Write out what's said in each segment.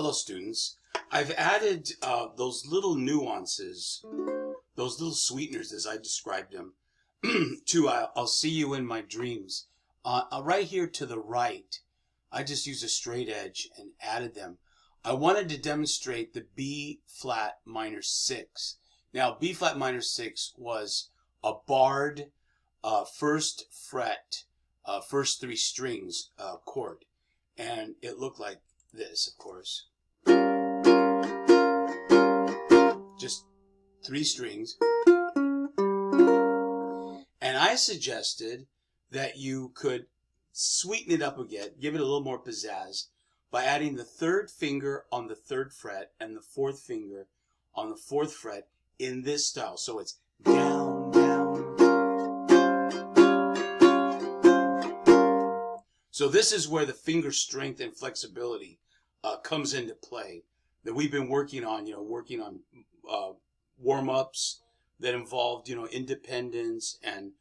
Hello students, I've added those little nuances, those little sweeteners as I described them, to I'll see you in my dreams. Right here to the right, I just used a straight edge and added them. I wanted to demonstrate the B flat minor 6. Now B flat minor 6 was a barred first fret, first 3 strings chord, and it looked like this, of course. Just 3 strings. And I suggested that you could sweeten it up again, give it a little more pizzazz by adding the 3rd finger on the 3rd fret and the 4th finger on the 4th fret in this style. So it's down, down. So this is where the finger strength and flexibility comes into play that we've been working on, working on warm-ups that involved, independence and,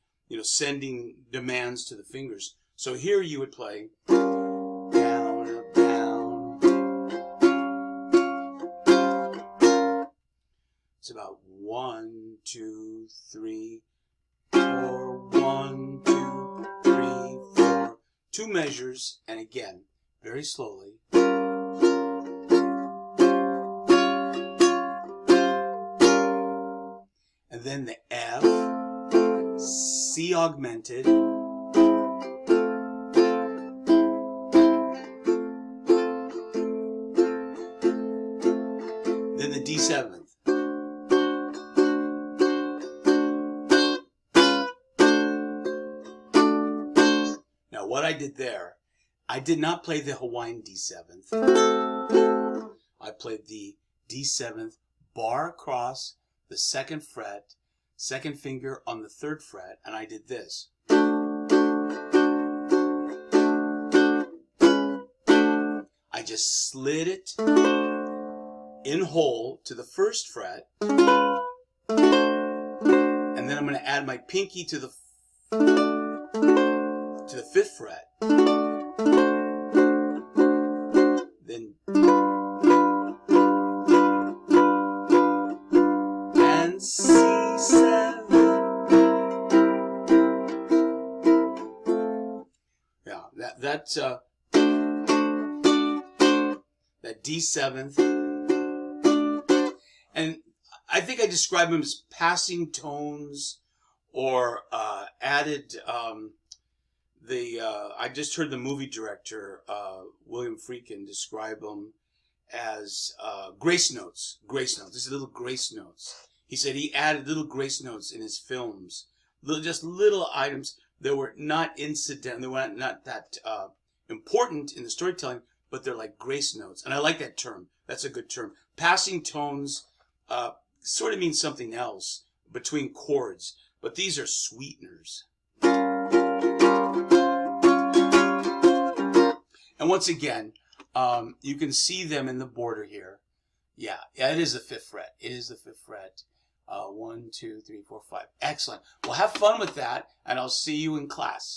sending demands to the fingers. So here you would play down, up, down. It's about 1, 2, 3, 4, 1, 2, 3, 4. 2 measures, and again, very slowly. And then the F, C augmented, then the D7th. Now what I did there, I did not play the Hawaiian D7th. I played the D7th bar across the 2nd fret, 2nd finger on the 3rd fret, and I did this. I just slid it in whole to the 1st fret, and then I'm going to add my pinky to the 5th fret. Then C7. Yeah, that D7th, and I think I describe them as passing tones, or added. I just heard the movie director William Friedkin describe them as grace notes. Grace notes. These are little grace notes. He said he added little grace notes in his films, just little items that were not incidental, they were not that important in the storytelling, but they're like grace notes. And I like that term. That's a good term. Passing tones sort of means something else between chords, but these are sweeteners. And once again, you can see them in the border here. Yeah, it is the 5th fret. It is the 5th fret. 1, 2, 3, 4, 5. Excellent. Well, have fun with that, and I'll see you in class.